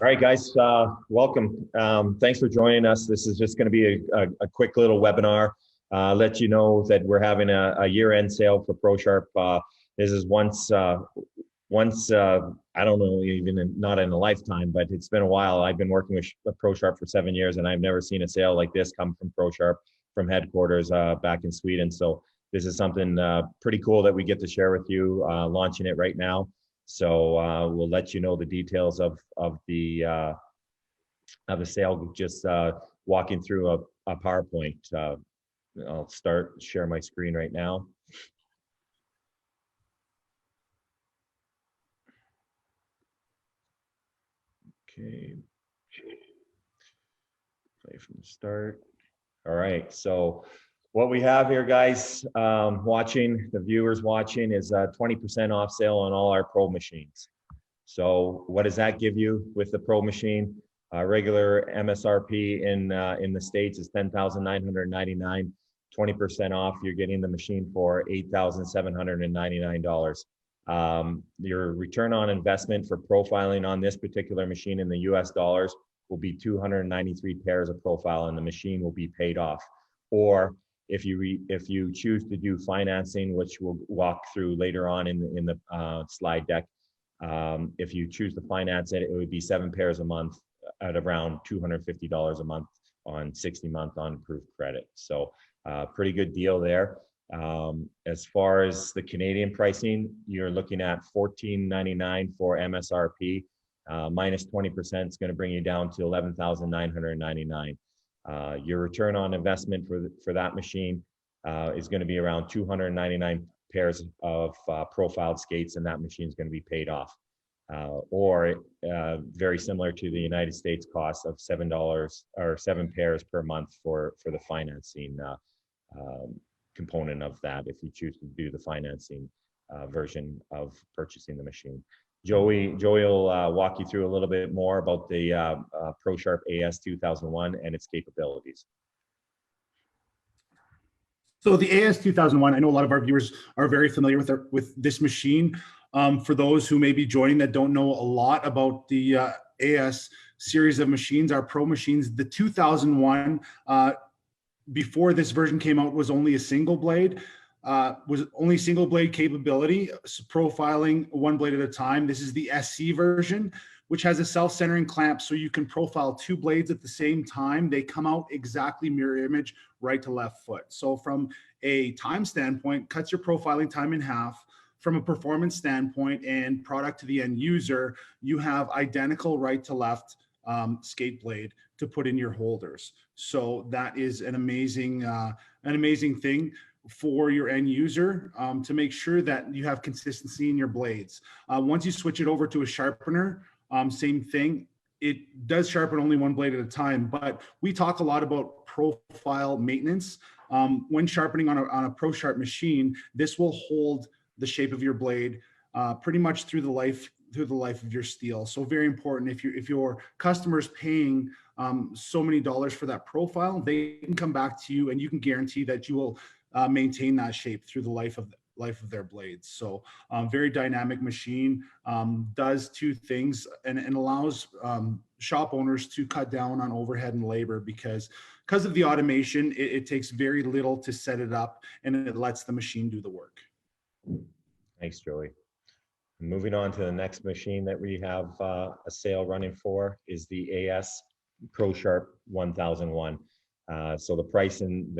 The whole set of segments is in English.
All right, guys, welcome. Thanks for joining us. This is just going to be a quick little webinar. Let you know that we're having a year-end sale for Prosharp. This is once I don't know, even not in a lifetime, but it's been a while. I've been working with Prosharp for 7 years, and I've never seen a sale like this come from Prosharp from headquarters back in Sweden. So this is something pretty cool that we get to share with you, launching it right now. So we'll let you know the details of the sale. Just walking through a PowerPoint. I'll share my screen right now. Okay. Play from the start. All right. So what we have here, guys, the viewers watching, is a 20% off sale on all our Pro machines. So what does that give you with the Pro machine? Regular MSRP in the States is $10,999. 20% off, you're getting the machine for $8,799. Your return on investment for profiling on this particular machine in the US dollars will be 293 pairs of profile, and the machine will be paid off. Or if you choose to do financing, which we'll walk through later on in the slide deck, if you choose to finance it, it would be 7 pairs a month at around $250 a month on 60-month on approved credit. So pretty good deal there. As far as the Canadian pricing, you're looking at $14.99 for MSRP. Minus 20% is going to bring you down to $11,999. Your return on investment for that machine is going to be around 299 pairs of profiled skates, and that machine is going to be paid off. Or very similar to the United States cost of $7 or 7 pairs per month for the financing component of that, if you choose to do the financing version of purchasing the machine. Joey will walk you through a little bit more about the Prosharp AS2001 and its capabilities. So the AS2001, I know a lot of our viewers are very familiar with this machine. For those who may be joining that don't know a lot about the AS series of machines, our Pro machines, the 2001, before this version came out, was only a single blade. Single blade capability, profiling one blade at a time. This is the SC version, which has a self-centering clamp, so you can profile 2 blades at the same time. They come out exactly mirror image, right to left foot. So from a time standpoint, cuts your profiling time in half. From a performance standpoint and product to the end user, you have identical right to left skate blade to put in your holders. So that is an amazing thing for your end user, to make sure that you have consistency in your blades. Once you switch it over to a sharpener, same thing. It does sharpen only one blade at a time, but we talk a lot about profile maintenance. When sharpening on a Prosharp machine, this will hold the shape of your blade pretty much through the life of your steel. So very important. If your customer's paying so many dollars for that profile, they can come back to you and you can guarantee that you will maintain that shape through the life of their blades. So very dynamic machine, does 2 things and allows shop owners to cut down on overhead and labor because of the automation. It takes very little to set it up, and it lets the machine do the work. Thanks, Joey. Moving on to the next machine that we have a sale running for is the AS Prosharp 1001. So the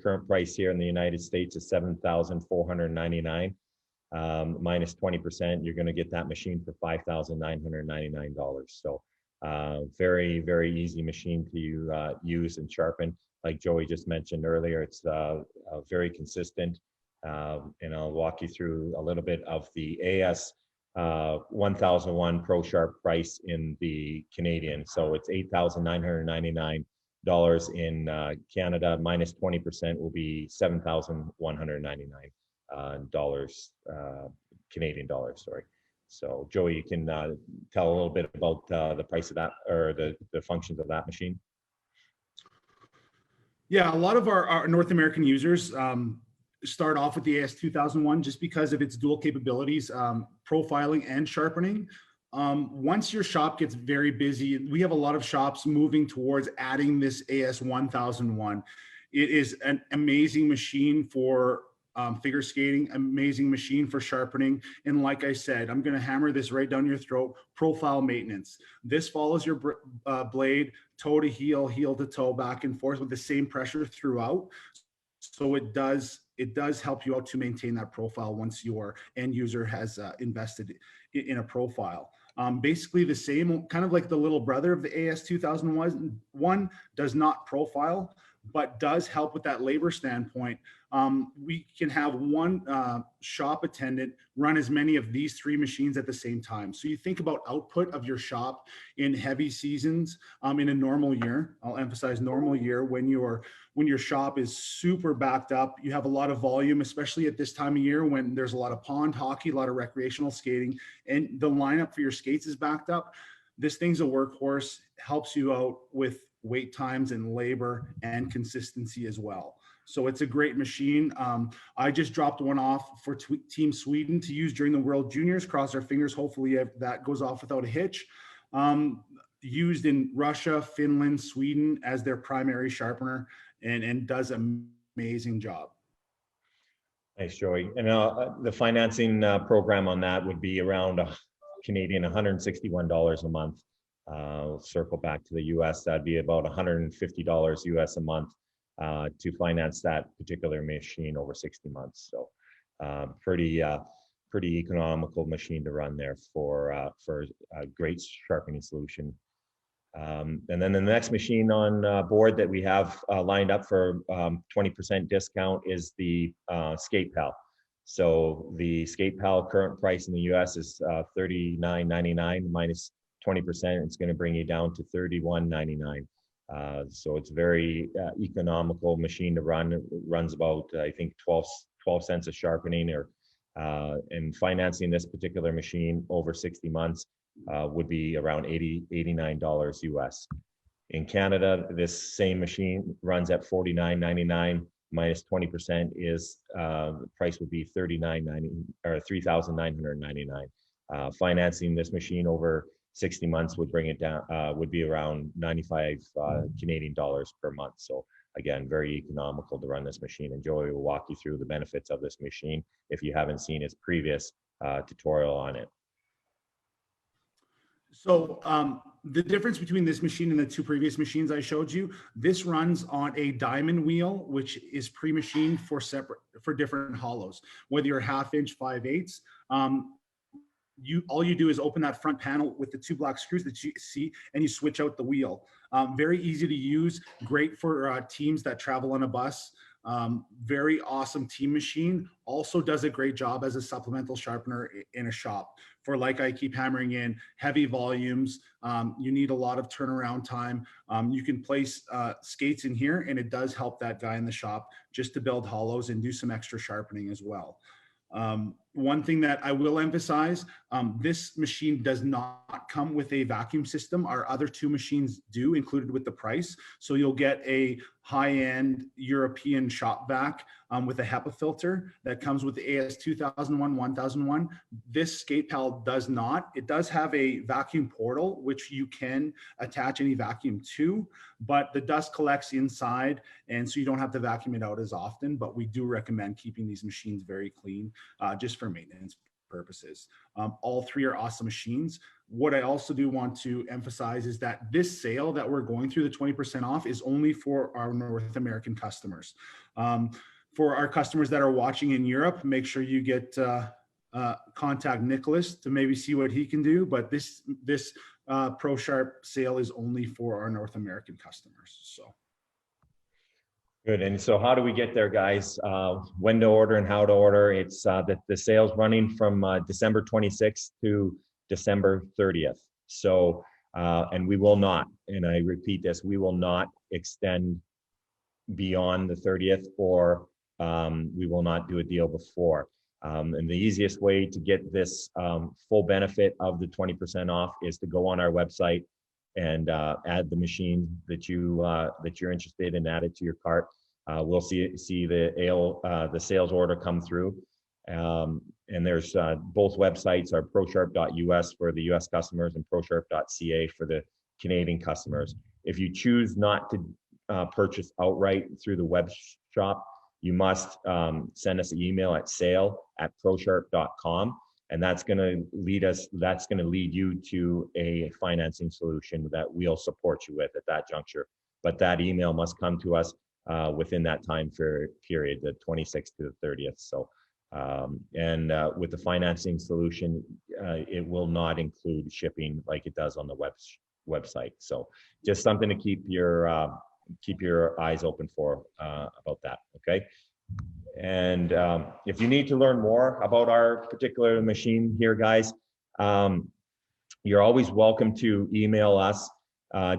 current price here in the United States is $7,499. Minus 20%, you're going to get that machine for $5,999. So very, very easy machine to use and sharpen. Like Joey just mentioned earlier, it's very consistent. And I'll walk you through a little bit of the AS 1001 Prosharp price in the Canadian. So it's $8,999 in Canada. Minus 20% will be $7,199 Canadian dollars. Sorry. So Joey, you can tell a little bit about the price of that, or the functions of that machine. Yeah, a lot of our North American users start off with the AS2001 just because of its dual capabilities, profiling and sharpening. Once your shop gets very busy, we have a lot of shops moving towards adding this AS1001. It is an amazing machine for figure skating, amazing machine for sharpening. And like I said, I'm going to hammer this right down your throat, profile maintenance. This follows your blade toe to heel, heel to toe, back and forth with the same pressure throughout. So it does help you out to maintain that profile once your end user has invested in a profile. Basically the same, kind of like the little brother of the AS2001, does not profile, but does help with that labor standpoint. We can have one shop attendant run as many of these 3 machines at the same time. So you think about output of your shop in heavy seasons, in a normal year. I'll emphasize normal year, when your shop is super backed up, you have a lot of volume, especially at this time of year when there's a lot of pond hockey, a lot of recreational skating, and the lineup for your skates is backed up. This thing's a workhorse, helps you out with wait times and labor and consistency as well. So it's a great machine. I just dropped one off for Team Sweden to use during the World Juniors. Cross our fingers, hopefully that goes off without a hitch. Used in Russia, Finland, Sweden as their primary sharpener, and does an amazing job. Thanks, Joey. And the financing program on that would be around Canadian $161 a month. Circle back to the US, that'd be about $150 US a month to finance that particular machine over 60 months. So pretty economical machine to run there for a great sharpening solution. And then the next machine on board that we have lined up for 20% discount is the Skatepal. So the Skatepal current price in the US is $39.99 minus 20%. It's going to bring you down to $31.99. So it's very economical machine to run. It runs about, I think, 12 cents a sharpening, or and financing this particular machine over 60 months would be around $89 US. In Canada, this same machine runs at $49.99 minus 20% is the price would be $39.90 or $3,999. Financing this machine over 60 months would bring it down, would be around 95 Canadian dollars per month. So again, very economical to run this machine. And Joey will walk you through the benefits of this machine if you haven't seen his previous tutorial on it. So the difference between this machine and the 2 previous machines I showed you, this runs on a diamond wheel, which is pre-machined for different hollows, whether you're 1/2 inch, 5/8. All you do is open that front panel with the 2 black screws that you see, and you switch out the wheel. Very easy to use, great for teams that travel on a bus. Very awesome team machine. Also does a great job as a supplemental sharpener in a shop for, like I keep hammering in, heavy volumes. You need a lot of turnaround time. You can place skates in here, and it does help that guy in the shop just to build hollows and do some extra sharpening as well. One thing that I will emphasize, this machine does not come with a vacuum system. Our other 2 machines do, included with the price. So you'll get a high-end European shop vac with a HEPA filter that comes with the AS2001, 1001. This Skatepal does not. It does have a vacuum portal, which you can attach any vacuum to, but the dust collects inside, and so you don't have to vacuum it out as often. But we do recommend keeping these machines very clean, just for maintenance purposes. All 3 are awesome machines. What I also do want to emphasize is that this sale that we're going through, the 20% off, is only for our North American customers. For our customers that are watching in Europe, make sure you get contact Nicholas to maybe see what he can do. But this Prosharp sale is only for our North American customers. So. Good. And so how do we get there, guys? When to order and how to order? It's the sale's running from December 26th to December 30th. So, and we will not, and I repeat this, we will not extend beyond the 30th, or we will not do a deal before. And the easiest way to get this full benefit of the 20% off is to go on our website and add the machine that you're interested in, add it to your cart. We'll see the sales order come through. and there's both websites are prosharp.us for the US customers and prosharp.ca for the Canadian customers. If you choose not to purchase outright through the web shop, you must send us an email at sale@prosharp.com, and that's going to lead you to a financing solution that we'll support you with at that juncture. But that email must come to us within that time period, the 26th to the 30th. So, with the financing solution, it will not include shipping like it does on the website. So, just something to keep your eyes open for about that. Okay. And if you need to learn more about our particular machine here, guys, you're always welcome to email us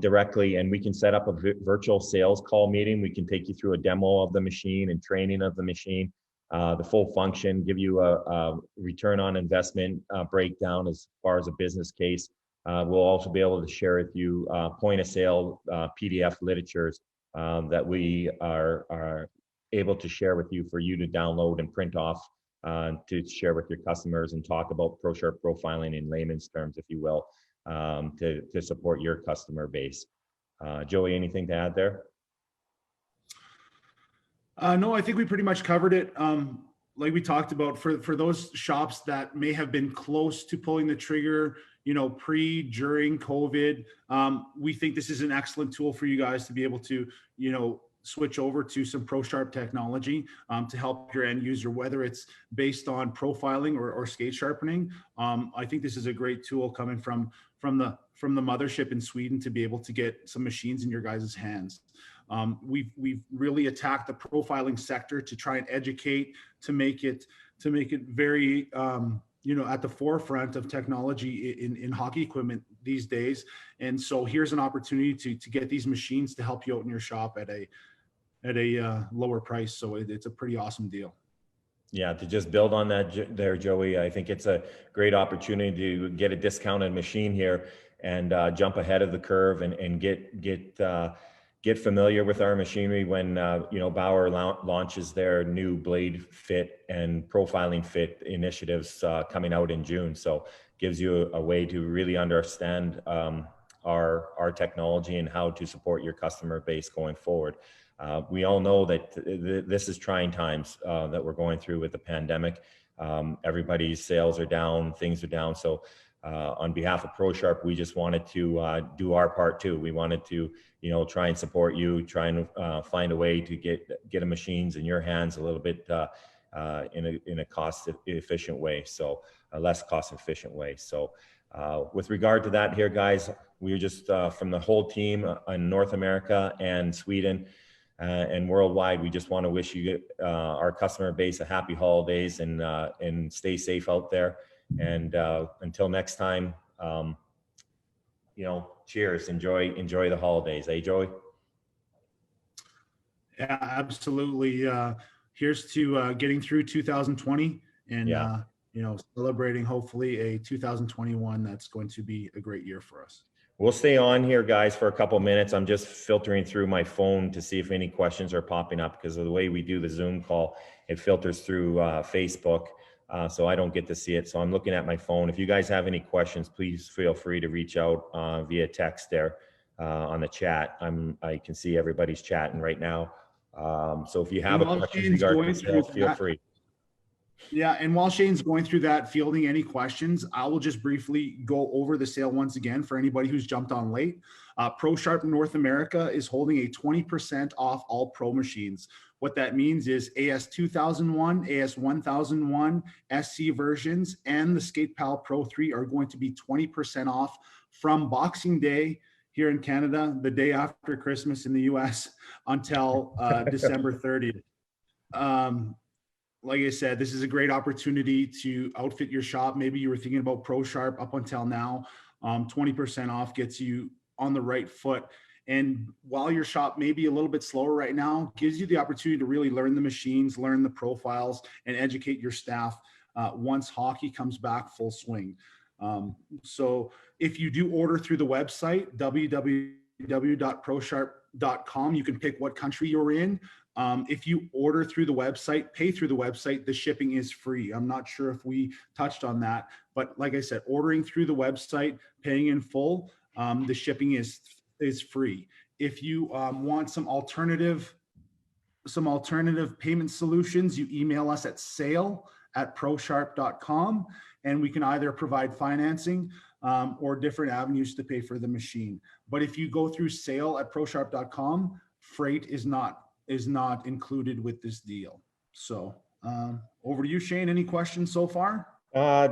directly, and we can set up a virtual sales call meeting. We can take you through a demo of the machine and training of the machine, the full function, give you a return on investment breakdown as far as a business case. We'll also be able to share with you point of sale PDF literatures that we are able to share with you for you to download and print off to share with your customers and talk about Prosharp profiling in layman's terms, if you will, to support your customer base. Joey, anything to add there? No, I think we pretty much covered it. Like we talked about, for those shops that may have been close to pulling the trigger, during COVID, we think this is an excellent tool for you guys to be able to, switch over to some Prosharp technology to help your end user, whether it's based on profiling or skate sharpening. I think this is a great tool coming from the mothership in Sweden to be able to get some machines in your guys' hands. We've really attacked the profiling sector to try and educate, to make it very at the forefront of technology in hockey equipment these days. And so here's an opportunity to get these machines to help you out in your shop at a lower price. So it's a pretty awesome deal. Yeah, to just build on that there, Joey, I think it's a great opportunity to get a discounted machine here and jump ahead of the curve and get familiar with our machinery when Bauer launches their new blade fit and profiling fit initiatives coming out in June. So gives you a way to really understand our technology and how to support your customer base going forward. We all know that this is trying times that we're going through with the pandemic. Everybody's sales are down, things are down. So on behalf of Prosharp, we just wanted to do our part too. We wanted to, try and support you, try and find a way to get a machines in your hands a little bit in a cost efficient way. So a less cost efficient way. So with regard to that here, guys, we're just from the whole team in North America and Sweden and worldwide, we just want to wish you our customer base a happy holidays and stay safe out there. And until next time, cheers. Enjoy the holidays. Hey, Joey? Yeah, absolutely. Here's to getting through 2020 and, celebrating hopefully a 2021 that's going to be a great year for us. We'll stay on here, guys, for a couple minutes. I'm just filtering through my phone to see if any questions are popping up because of the way we do the Zoom call. It filters through Facebook, so I don't get to see it. So I'm looking at my phone. If you guys have any questions, please feel free to reach out via text there on the chat. I can see everybody's chatting right now. So if you have a question regarding sales, feel free. Yeah, and while Shane's going through that, fielding any questions, I will just briefly go over the sale once again for anybody who's jumped on late. Prosharp North America is holding a 20% off all Pro machines. What that means is AS 2001, AS 1001, SC versions, and the Skatepal Pro 3 are going to be 20% off from Boxing Day here in Canada, the day after Christmas in the US, until December 30th. Like I said, this is a great opportunity to outfit your shop. Maybe you were thinking about Prosharp up until now. 20% off gets you on the right foot. And while your shop may be a little bit slower right now, gives you the opportunity to really learn the machines, learn the profiles, and educate your staff once hockey comes back full swing. So if you do order through the website, www.prosharp.com, you can pick what country you're in. If you order through the website, pay through the website, the shipping is free. I'm not sure if we touched on that, but like I said, ordering through the website, paying in full, the shipping is free. If you want some alternative payment solutions, you email us at sale@prosharp.com, and we can either provide financing or different avenues to pay for the machine. But if you go through sale@prosharp.com, freight is not included with this deal. So over to you, Shane. Any questions so far?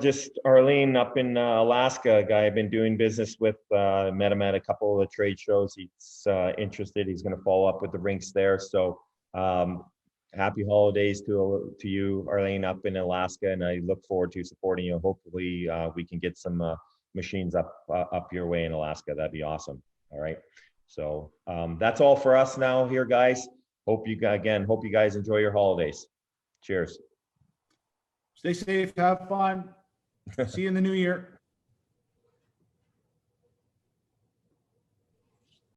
Just Arlene up in Alaska, a guy I've been doing business with, met him at a couple of the trade shows. He's interested. He's going to follow up with the rinks there. So happy holidays to you, Arlene, up in Alaska, and I look forward to supporting you. Hopefully we can get some machines up your way in Alaska. That'd be awesome. All right. So that's all for us now here, guys. Hope you guys enjoy your holidays. Cheers. Stay safe, have fun. See you in the new year.